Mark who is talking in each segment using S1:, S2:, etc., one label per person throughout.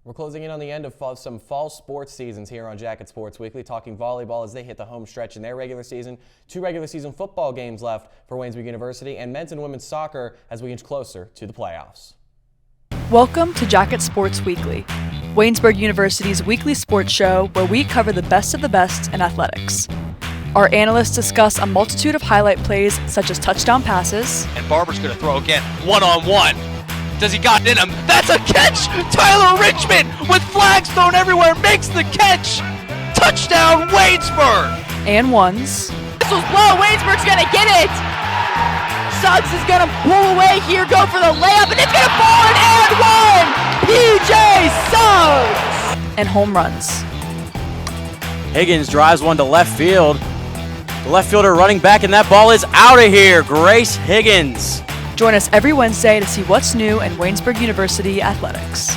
S1: We're closing in on the end of some fall sports seasons here on Jacket Sports Weekly, talking volleyball as they hit the home stretch in their regular season. 2 regular season football games left for Waynesburg University, and men's and women's soccer as we inch closer to the playoffs.
S2: Welcome to Jacket Sports Weekly, Waynesburg University's weekly sports show where we cover the best of the best in athletics. Our analysts discuss a multitude of highlight plays such as touchdown passes.
S3: And Barber's going to throw again, one-on-one. Does he got it in him? That's a catch! Tyler Richmond with flags thrown everywhere makes the catch! Touchdown, Waynesburg!
S2: And ones.
S4: This was low, Waynesburg's gonna get it! Suggs is gonna pull away here, go for the layup, and it's gonna fall in and one! PJ Suggs!
S2: And home runs.
S5: Higgins drives one to left field. The left fielder running back, and that ball is out of here. Grace Higgins.
S2: Join us every Wednesday to see what's new in Waynesburg University athletics.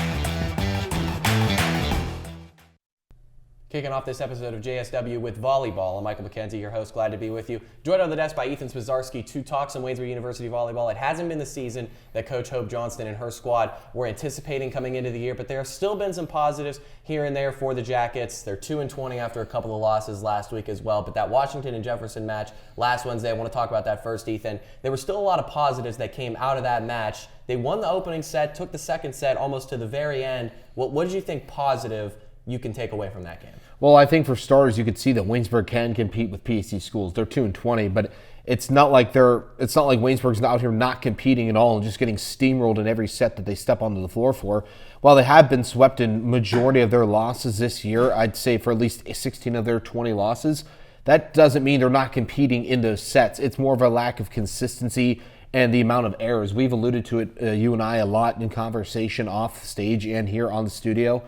S1: Kicking off this episode of JSW with volleyball, I'm Michael McKenzie, your host. Glad to be with you. Joined on the desk by Ethan Spozarski to talk some Waynesburg University volleyball. It hasn't been the season that Coach Hope Johnston and her squad were anticipating coming into the year, but there have still been some positives here and there for the Jackets. They're 2-20 after a couple of losses last week as well, but that Washington and Jefferson match last Wednesday, I want to talk about that first, Ethan. There were still a lot of positives that came out of that match. They won the opening set, took the second set almost to the very end. What did you think positive you can take away from that game?
S6: Well, I think for starters, you could see that Waynesburg can compete with PAC schools. They're 2-20, but it's not like Waynesburg's out here not competing at all and just getting steamrolled in every set that they step onto the floor for. While they have been swept in majority of their losses this year, I'd say for at least 16 of their 20 losses, that doesn't mean they're not competing in those sets. It's more of a lack of consistency and the amount of errors. We've alluded to it, you and I, a lot in conversation off stage and here on the studio.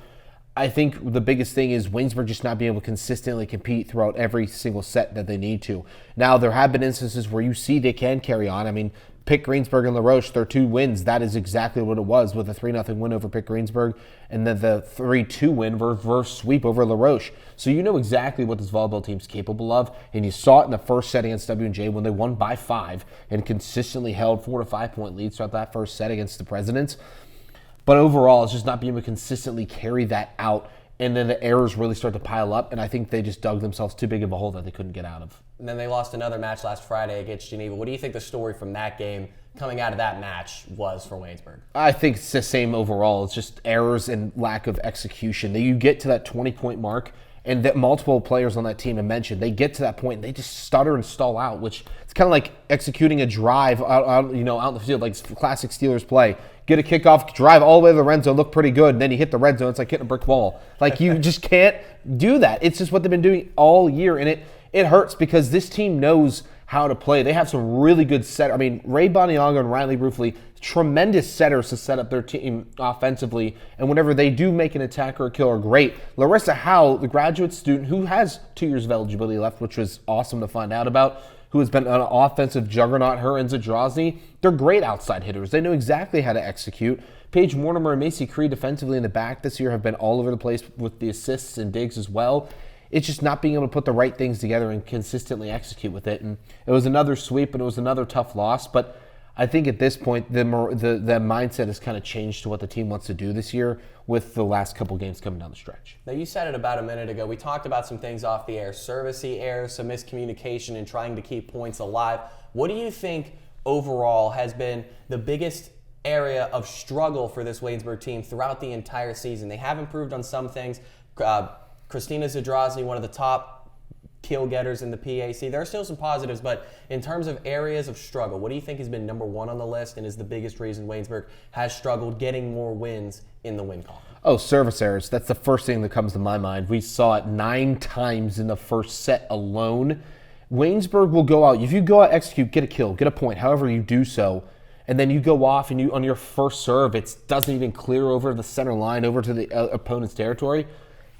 S6: I think the biggest thing is Waynesburg just not being able to consistently compete throughout every single set that they need to. Now, there have been instances where you see they can carry on. I mean, Pitt Greensburg and LaRoche, their 2 wins, that is exactly what it was with a 3-0 win over Pitt Greensburg and then the 3-2 win reverse sweep over LaRoche. So you know exactly what this volleyball team's capable of, and you saw it in the first set against W&J when they won by 5 and consistently held 4 to 5 point leads throughout that first set against the Presidents. But overall, it's just not being able to consistently carry that out, and then the errors really start to pile up, and I think they just dug themselves too big of a hole that they couldn't get out of.
S1: And then they lost another match last Friday against Geneva. What do you think the story from that game coming out of that match was for Waynesburg?
S6: I think it's the same overall. It's just errors and lack of execution. You get to that 20-point mark, and that multiple players on that team have mentioned, they get to that point and they just stutter and stall out, which it's kind of like executing a drive out in the field, like classic Steelers play. Get a kickoff, drive all the way to the red zone, look pretty good, and then you hit the red zone. It's like hitting a brick wall. Like, you just can't do that. It's just what they've been doing all year, and it hurts because this team knows how to play. They have some really good setters. I mean, Ray Boniaga and Riley Roofley, tremendous setters to set up their team offensively, and whenever they do make an attack or a kill are great. Larissa Howe, the graduate student who has 2 years of eligibility left, which was awesome to find out about, who has been an offensive juggernaut, her and Zadrozny, they're great outside hitters. They know exactly how to execute. Paige Mortimer and Macy Cree defensively in the back this year have been all over the place with the assists and digs as well. It's just not being able to put the right things together and consistently execute with it. And it was another sweep and it was another tough loss, but I think at this point, the mindset has kind of changed to what the team wants to do this year with the last couple games coming down the stretch.
S1: Now, you said it about a minute ago. We talked about some things off the air, servicey errors, some miscommunication, and trying to keep points alive. What do you think overall has been the biggest area of struggle for this Waynesburg team throughout the entire season? They have improved on some things. Christina Zadrozny, one of the top kill getters in the PAC. There are still some positives, but in terms of areas of struggle, what do you think has been number 1 on the list and is the biggest reason Waynesburg has struggled getting more wins in the win column?
S6: Oh, service errors. That's the first thing that comes to my mind. We saw it 9 times in the first set alone. Waynesburg will go out. If you go out, execute, get a kill, get a point, however you do so, and then you go off and you on your first serve, it doesn't even clear over the center line, over to the opponent's territory.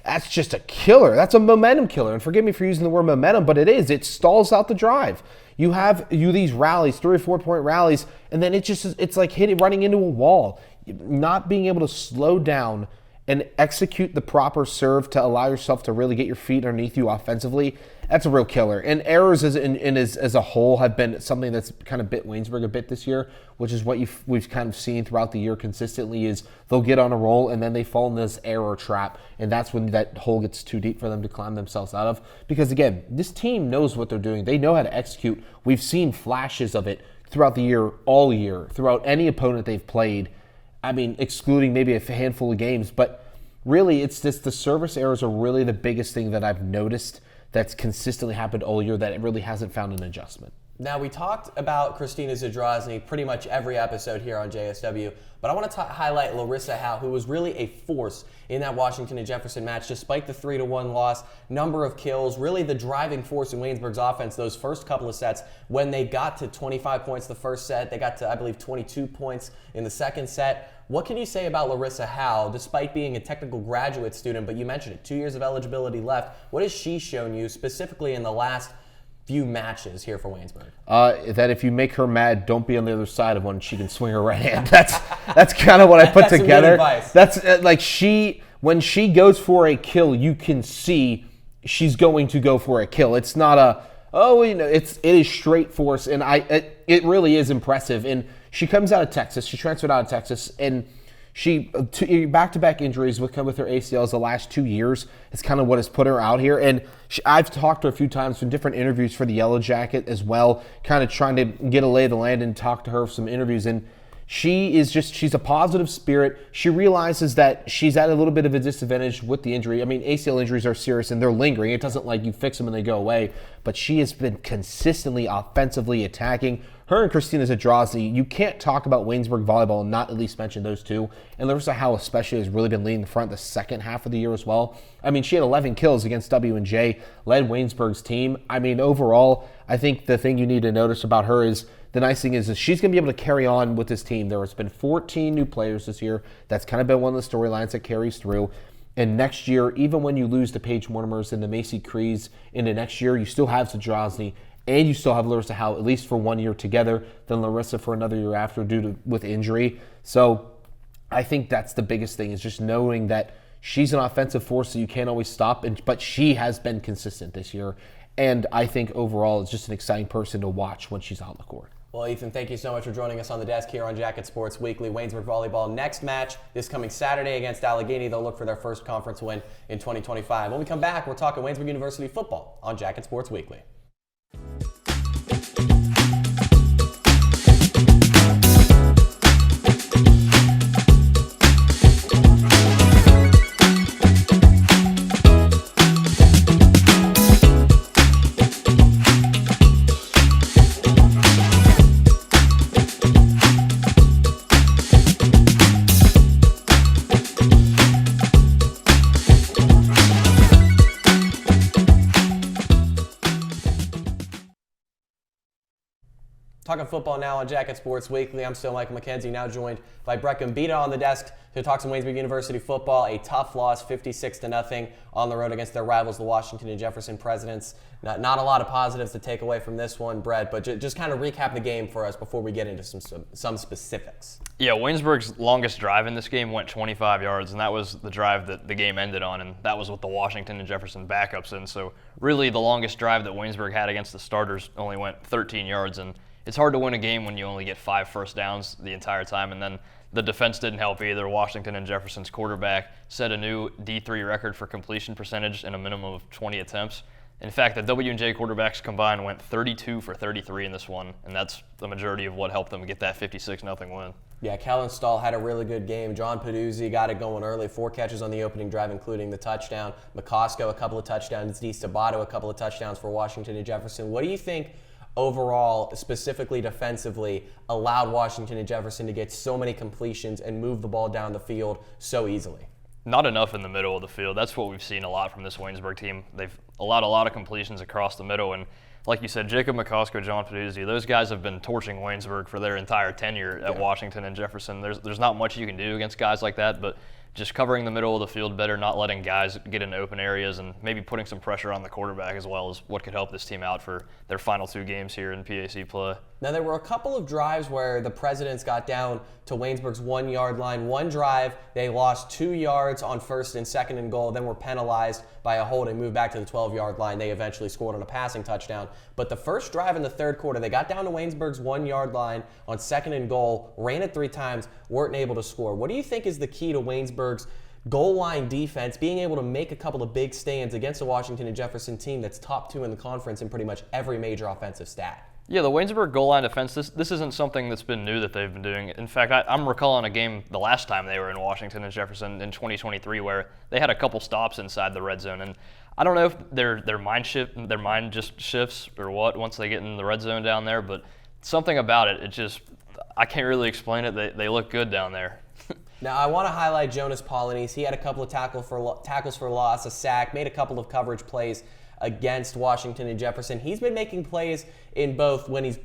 S6: That's just a killer. That's a momentum killer. And forgive me for using the word momentum, but it is. It stalls out the drive. You have these rallies, 3 or 4 point rallies, and then it's like running into a wall. Not being able to slow down and execute the proper serve to allow yourself to really get your feet underneath you offensively, that's a real killer. And errors as a whole have been something that's kind of bit Waynesburg a bit this year, which is what we've kind of seen throughout the year consistently is they'll get on a roll and then they fall in this error trap, and that's when that hole gets too deep for them to climb themselves out of. Because again, this team knows what they're doing. They know how to execute. We've seen flashes of it throughout the year, all year, throughout any opponent they've played. I mean, excluding maybe a handful of games, but really it's just the service errors are really the biggest thing that I've noticed that's consistently happened all year that it really hasn't found an adjustment.
S1: Now, we talked about Christina Zadrozny pretty much every episode here on JSW, but I want to highlight Larissa Howe, who was really a force in that Washington and Jefferson match, despite the 3-1 loss, number of kills, really the driving force in Waynesburg's offense those first couple of sets. When they got to 25 points the first set, they got to, I believe, 22 points in the second set. What can you say about Larissa Howe, despite being a technical graduate student, but you mentioned it, 2 years of eligibility left. What has she shown you specifically in the last few matches here for Waynesburg?
S6: That if you make her mad, don't be on the other side of one. She can swing her right hand. That's kind of what I put together. That's like when she goes for a kill, you can see she's going to go for a kill. It's not it is straight force, and it really is impressive. And she comes out of Texas. She transferred out of Texas, and she back-to-back injuries with her ACLs the last 2 years is kind of what has put her out here. And I've talked to her a few times in different interviews for the Yellow Jacket as well, kind of trying to get a lay of the land and talk to her for some interviews. And she's a positive spirit. She realizes that she's at a little bit of a disadvantage with the injury. I mean, ACL injuries are serious and they're lingering. It doesn't like you fix them and they go away. But she has been consistently offensively attacking. Her and Christina Zadrozny, you can't talk about Waynesburg volleyball and not at least mention those two. And Larissa Howe especially has really been leading the front the second half of the year as well. I mean, she had 11 kills against W&J, led Waynesburg's team. I mean, overall, I think the thing you need to notice about her is the nice thing is she's going to be able to carry on with this team. There has been 14 new players this year. That's kind of been one of the storylines that carries through. And next year, even when you lose to Paige Mortimers and the Macy Crees into next year, you still have Zadrozny and you still have Larissa Howe at least for 1 year together, then Larissa for another year after with injury. So I think that's the biggest thing is just knowing that she's an offensive force that you can't always stop, but she has been consistent this year. And I think overall it's just an exciting person to watch when she's on the court.
S1: Well, Ethan, thank you so much for joining us on the desk here on Jacket Sports Weekly. Waynesburg Volleyball next match this coming Saturday against Allegheny. They'll look for their first conference win in 2025. When we come back, we're talking Waynesburg University football on Jacket Sports Weekly. Talking football now on Jacket Sports Weekly. I'm still Michael McKenzie, now joined by Brett Gombita on the desk to talk some Waynesburg University football. A tough loss, 56-0 on the road against their rivals, the Washington and Jefferson Presidents. Not a lot of positives to take away from this one, Brett, but just kind of recap the game for us before we get into some specifics.
S7: Yeah, Waynesburg's longest drive in this game went 25 yards, and that was the drive that the game ended on, and that was with the Washington and Jefferson backups in. So really the longest drive that Waynesburg had against the starters only went 13 yards, and it's hard to win a game when you only get 5 first downs the entire time. And then the defense didn't help either. Washington and Jefferson's quarterback set a new D3 record for completion percentage in a minimum of 20 attempts. In fact, the W&J quarterbacks combined went 32 for 33 in this one, and that's the majority of what helped them get that 56-0 win.
S1: Yeah, Kellen Stahl had a really good game. John Peduzzi got it going early. 4 catches on the opening drive, including the touchdown. McCosco, a couple of touchdowns. D. Sabato, a couple of touchdowns for Washington and Jefferson. What do you think overall, specifically defensively, allowed Washington and Jefferson to get so many completions and move the ball down the field so easily?
S7: Not enough in the middle of the field. That's what we've seen a lot from this Waynesburg team. They've allowed a lot of completions across the middle, and like you said, Jacob McCosco, John Peduzzi, those guys have been torching Waynesburg for their entire tenure at Washington and Jefferson. There's not much you can do against guys like that, but just covering the middle of the field better, not letting guys get into open areas, and maybe putting some pressure on the quarterback as well is what could help this team out for their final 2 games here in PAC play.
S1: Now, there were a couple of drives where the Presidents got down to Waynesburg's 1 yard line. One drive, they lost 2 yards on first and second and goal, then were penalized by a holding, moved back to the 12-yard line. They eventually scored on a passing touchdown. But the first drive in the third quarter, they got down to Waynesburg's 1 yard line on second and goal, ran it 3 times, weren't able to score. What do you think is the key to Waynesburg's goal line defense, being able to make a couple of big stands against a Washington and Jefferson team that's top 2 in the conference in pretty much every major offensive stat?
S7: Yeah, the Waynesburg goal line defense, this isn't something that's been new that they've been doing. In fact, I'm recalling a game the last time they were in Washington and Jefferson in 2023 where they had a couple stops inside the red zone. And I don't know if their mind just shifts or what once they get in the red zone down there, but something about it, I can't really explain it. They look good down there.
S1: Now, I want to highlight Jonas Polanese. He had a couple of tackles for loss, a sack, made a couple of coverage plays against Washington and Jefferson. He's been making plays in both when he's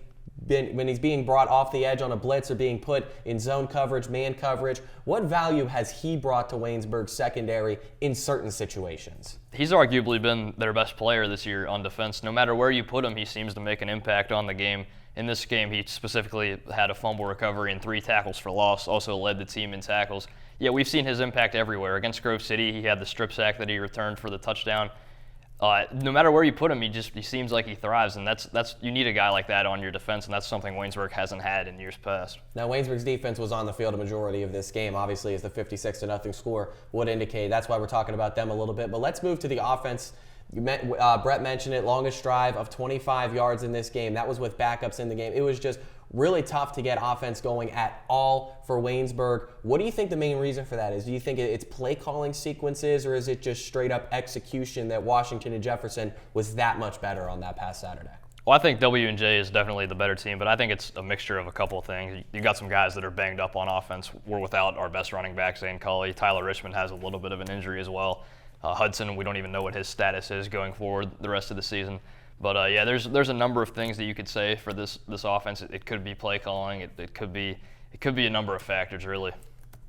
S1: being brought off the edge on a blitz or being put in zone coverage, man coverage. What value has he brought to Waynesburg's secondary in certain situations?
S7: He's arguably been their best player this year on defense. No matter where you put him, he seems to make an impact on the game. In this game, he specifically had a fumble recovery and 3 tackles for loss, also led the team in tackles. Yeah, we've seen his impact everywhere. Against Grove City, he had the strip sack that he returned for the touchdown. No matter where you put him, he seems like he thrives, and that's you need a guy like that on your defense, and that's something Waynesburg hasn't had in years past.
S1: Now, Waynesburg's defense was on the field a majority of this game, obviously, as the 56-0 score would indicate. That's why we're talking about them a little bit. But let's move to the offense. Brett mentioned it, longest drive of 25 yards in this game. That was with backups in the game. It was just really tough to get offense going at all for Waynesburg. What do you think the main reason for that is? Do you think it's play calling sequences, or is it just straight up execution that Washington and Jefferson was that much better on that past Saturday?
S7: Well, I think W&J is definitely the better team, but I think it's a mixture of a couple of things. You got some guys that are banged up on offense. We're without our best running back, Zane Culley. Tyler Richmond has a little bit of an injury as well. Hudson, we don't even know what his status is going forward the rest of the season. But yeah, there's a number of things that you could say for this offense. It could be play calling. It could be a number of factors, really.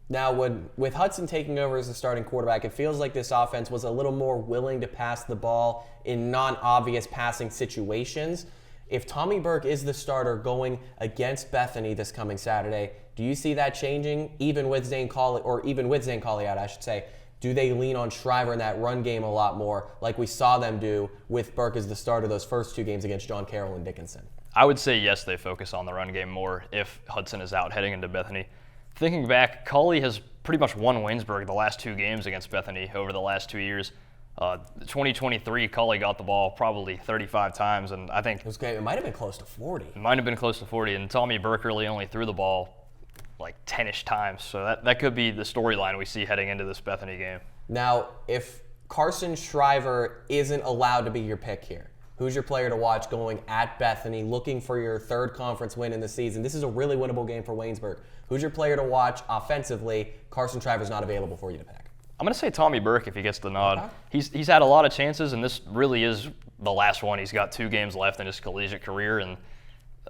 S1: Now, with Hudson taking over as the starting quarterback, it feels like this offense was a little more willing to pass the ball in non-obvious passing situations. If Tommy Burke is the starter going against Bethany this coming Saturday, do you see that changing? Even with Zane Culley out, I should say. Do they lean on Shriver in that run game a lot more, like we saw them do with Burke as the starter those first 2 games against John Carroll and Dickinson?
S7: I would say yes, they focus on the run game more if Hudson is out heading into Bethany. Thinking back, Culley has pretty much won Waynesburg the last 2 games against Bethany over the last 2 years. 2023, Culley got the ball probably 35 times, and I think
S1: it might have been close to 40.
S7: It might have been close to 40, and Tommy Burke really only threw the ball like 10-ish times. So that could be the storyline we see heading into this Bethany game.
S1: Now, if Carson Shriver isn't allowed to be your pick here, who's your player to watch going at Bethany, looking for your 3rd conference win in the season? This is a really winnable game for Waynesburg. Who's your player to watch offensively? Carson Shriver's not available for you to pick.
S7: I'm going to say Tommy Burke if he gets the nod.
S1: Okay.
S7: He's had a lot of chances, and this really is the last one. He's got 2 games left in his collegiate career, and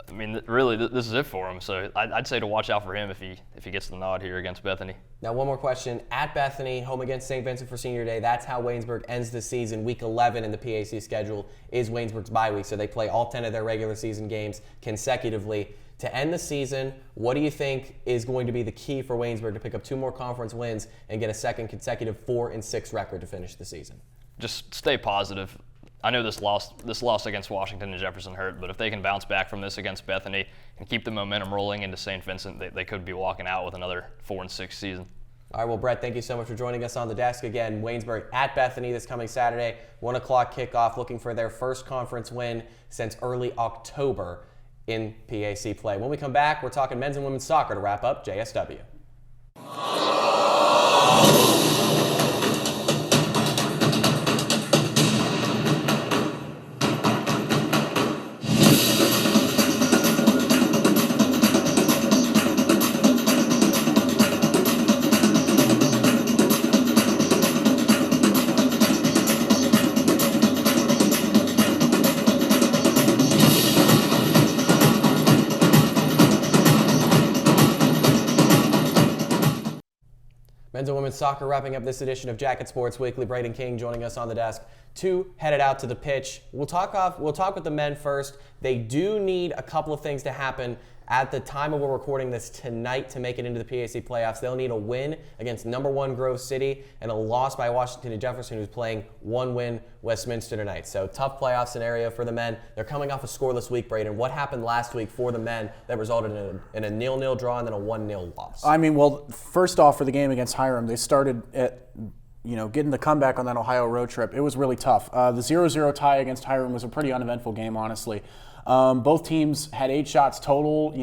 S7: I mean, really, this is it for him. So I'd say to watch out for him if he gets the nod here against Bethany.
S1: Now, one more question. At Bethany, home against St. Vincent for Senior Day, that's how Waynesburg ends the season. Week 11 in the PAC schedule is Waynesburg's bye week, so they play all 10 of their regular season games consecutively. To end the season, what do you think is going to be the key for Waynesburg to pick up 2 more conference wins and get a second consecutive 4-6 record to finish the season?
S7: Just stay positive. I know this loss against Washington and Jefferson hurt, but if they can bounce back from this against Bethany and keep the momentum rolling into St. Vincent, they could be walking out with another 4-6 season.
S1: All right, well, Brett, thank you so much for joining us on the desk again. Waynesburg at Bethany this coming Saturday, 1 o'clock kickoff, looking for their first conference win since early October in PAC play. When we come back, we're talking men's and women's soccer to wrap up JSW. and women's soccer wrapping up this edition of Jacket Sports Weekly. Brayden King joining us on the desk. Two headed out to the pitch. We'll talk with the men first. They do need a couple of things to happen at the time of we're recording this tonight to make it into the PAC playoffs. They'll need a win against number 1 Grove City and a loss by Washington and Jefferson, who's playing 1-win Westminster tonight. So tough playoff scenario for the men. They're coming off a scoreless week, Brayden. What happened last week for the men that resulted in a 0-0 draw and then a 1-0 loss?
S8: I mean, well, first off, for the game against Hiram, they started at getting the comeback on that Ohio road trip. It was really tough. The 0-0 tie against Hiram was a pretty uneventful game, honestly. Both teams had 8 shots total.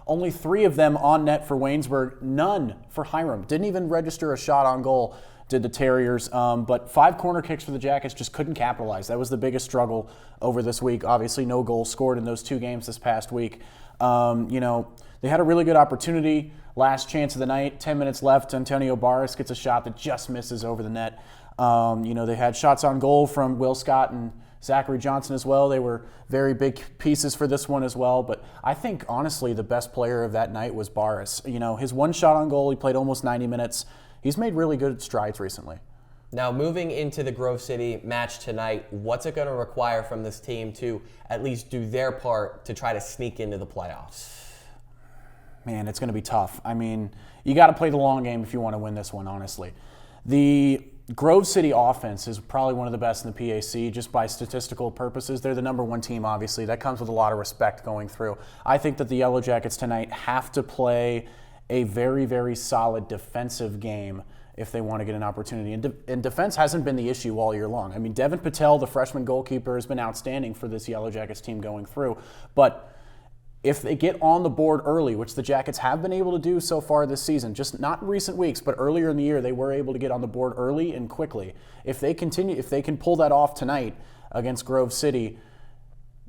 S8: Only 3 of them on net for Waynesburg, none for Hiram. Didn't even register a shot on goal, did the Terriers. But 5 corner kicks for the Jackets, just couldn't capitalize. That was the biggest struggle over this week. Obviously, no goals scored in those 2 games this past week. They had a really good opportunity. Last chance of the night, 10 minutes left. Antonio Barras gets a shot that just misses over the net. They had shots on goal from Will Scott and Zachary Johnson as well. They were very big pieces for this one as well. But I think, honestly, the best player of that night was Barras. His 1 shot on goal, he played almost 90 minutes. He's made really good strides recently.
S1: Now, moving into the Grove City match tonight, what's it going to require from this team to at least do their part to try to sneak into the playoffs?
S8: Man, it's going to be tough. I mean, you got to play the long game if you want to win this one, honestly. The Grove City offense is probably one of the best in the PAC just by statistical purposes. They're the number 1 team, obviously. That comes with a lot of respect going through. I think that the Yellow Jackets tonight have to play a very, very solid defensive game if they want to get an opportunity. And defense hasn't been the issue all year long. I mean, Devin Patel, the freshman goalkeeper, has been outstanding for this Yellow Jackets team going through. But if they get on the board early, which the Jackets have been able to do so far this season, just not in recent weeks, but earlier in the year, they were able to get on the board early and quickly. If they can pull that off tonight against Grove City,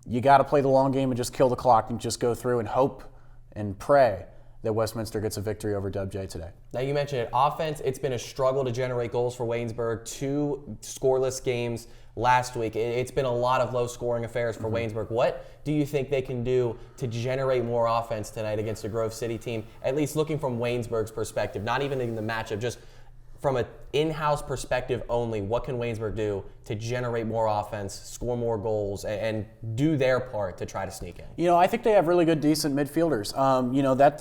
S8: you got to play the long game and just kill the clock and just go through and hope and pray that Westminster gets a victory over WJ today.
S1: Now, you mentioned it. Offense, it's been a struggle to generate goals for Waynesburg. 2 scoreless games last week. It's been a lot of low-scoring affairs for Waynesburg. What do you think they can do to generate more offense tonight against a Grove City team, at least looking from Waynesburg's perspective, not even in the matchup, just from an in-house perspective only? What can Waynesburg do to generate more offense, score more goals, and do their part to try to sneak in?
S8: I think they have really good, decent midfielders.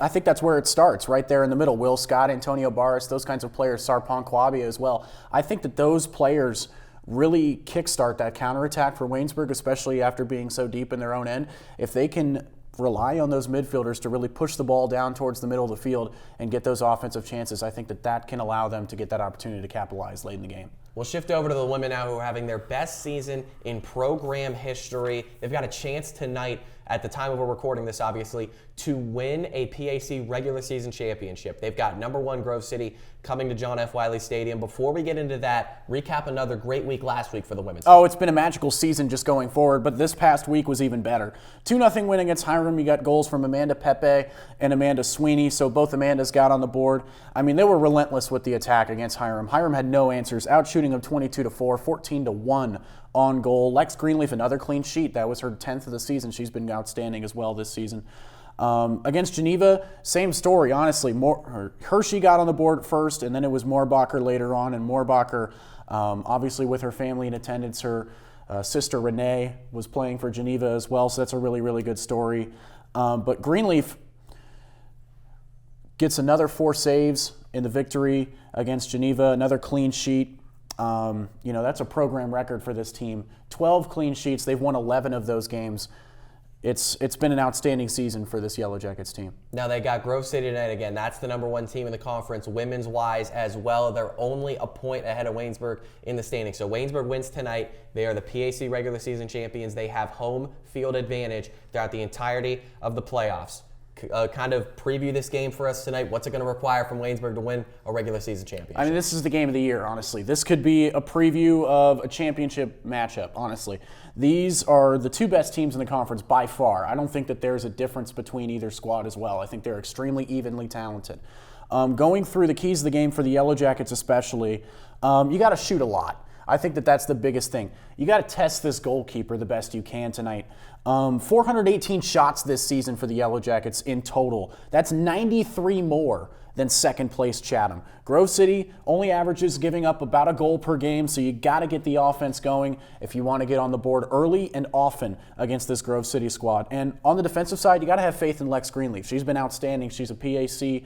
S8: I think that's where it starts, right there in the middle. Will Scott, Antonio Barras, those kinds of players, Sarpong Kwabia as well. I think that those players really kickstart that counterattack for Waynesburg, especially after being so deep in their own end. If they can rely on those midfielders to really push the ball down towards the middle of the field and get those offensive chances, I think that can allow them to get that opportunity to capitalize late in the game.
S1: We'll shift over to the women now, who are having their best season in program history. They've got a chance tonight, at the time of we're recording this, obviously, to win a PAC regular season championship. They've got number 1 Grove City coming to John F. Wiley Stadium. Before we get into that, recap another great week last week for the women's team.
S8: Oh, it's been a magical season just going forward, but this past week was even better. 2-0 win against Hiram. You got goals from Amanda Pepe and Amanda Sweeney, so both Amandas got on the board. I mean, they were relentless with the attack against Hiram. Hiram had no answers, outshooting them 22-4, 14-1 on goal. Lex Greenleaf, another clean sheet. That was her 10th of the season. She's been outstanding as well this season. Against Geneva, same story, honestly. Hershey got on the board first, and then it was Moorbacher later on. And Moorbacher, obviously with her family in attendance, her sister Renee was playing for Geneva as well, so that's a really, really good story. But Greenleaf gets another 4 saves in the victory against Geneva, another clean sheet. That's a program record for this team. 12 clean sheets. They've won 11 of those games. It's been an outstanding season for this Yellow Jackets team.
S1: Now they got Grove City tonight again. That's the number 1 team in the conference, women's wise as well. They're only a point ahead of Waynesburg in the standings. So Waynesburg wins tonight. They are the PAC regular season champions. They have home field advantage throughout the entirety of the playoffs. Kind of preview this game for us tonight. What's it going to require from Waynesburg to win a regular season championship?
S8: I mean, this is the game of the year, honestly. This could be a preview of a championship matchup, honestly. These are the 2 best teams in the conference by far. I don't think that there's a difference between either squad as well. I think they're extremely evenly talented. Going through the keys of the game for the Yellow Jackets especially, you got to shoot a lot. I think that that's the biggest thing. You got to test this goalkeeper the best you can tonight. 418 shots this season for the Yellow Jackets in total. That's 93 more than second place Chatham. Grove City only averages giving up about a goal per game, so you got to get the offense going if you want to get on the board early and often against this Grove City squad. And on the defensive side, you got to have faith in Lex Greenleaf. She's been outstanding. She's a PAC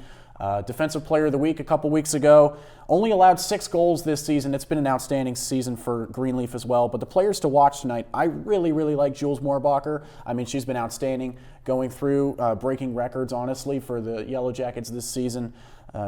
S8: Defensive Player of the Week a couple weeks ago. Only allowed 6 goals this season. It's been an outstanding season for Greenleaf as well. But the players to watch tonight, I really, really like Jules Moorbacher. I mean, she's been outstanding going through, breaking records, honestly, for the Yellow Jackets this season.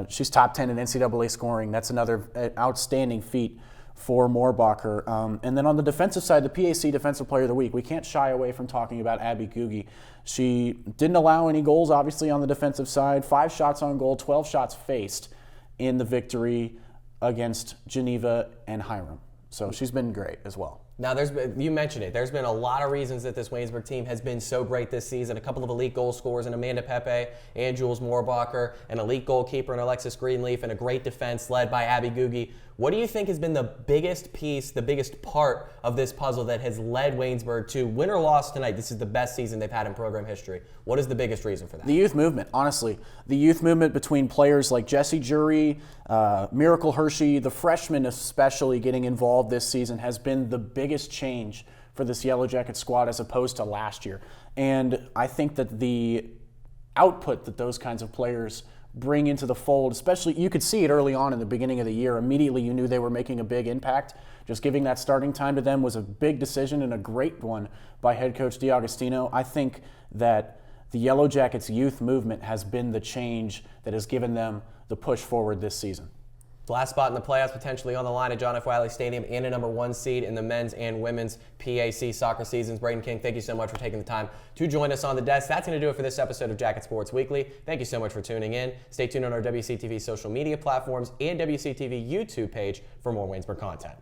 S8: She's top 10 in NCAA scoring. That's another outstanding feat for Moorbacher. And then on the defensive side, the PAC Defensive Player of the Week, we can't shy away from talking about Abby Googie. She didn't allow any goals, obviously, on the defensive side. 5 shots on goal, 12 shots faced in the victory against Geneva and Hiram. So she's been great as well.
S1: Now, you mentioned it. There's been a lot of reasons that this Waynesburg team has been so great this season. A couple of elite goal scorers in Amanda Pepe and Jules Moorbacher, an elite goalkeeper in Alexis Greenleaf, and a great defense led by Abby Googie. What do you think has been the biggest piece, the biggest part of this puzzle that has led Waynesburg to win or loss tonight? This is the best season they've had in program history. What is the biggest reason for that?
S8: The youth movement, honestly. The youth movement between players like Jessie Jury, Miracle Hershey, the freshmen especially getting involved this season has been the biggest change for this Yellow Jacket squad as opposed to last year. And I think that the output that those kinds of players bring into the fold, especially, you could see it early on in the beginning of the year. Immediately you knew they were making a big impact. Just giving that starting time to them was a big decision and a great one by head coach DiAgostino. I think that the Yellow Jackets youth movement has been the change that has given them the push forward this season.
S1: Last spot in the playoffs potentially on the line at John F. Wiley Stadium and a number 1 seed in the men's and women's PAC soccer seasons. Brayden King, thank you so much for taking the time to join us on the desk. That's going to do it for this episode of Jacket Sports Weekly. Thank you so much for tuning in. Stay tuned on our WCTV social media platforms and WCTV YouTube page for more Waynesburg content.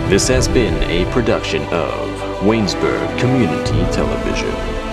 S9: This has been a production of Waynesburg Community Television.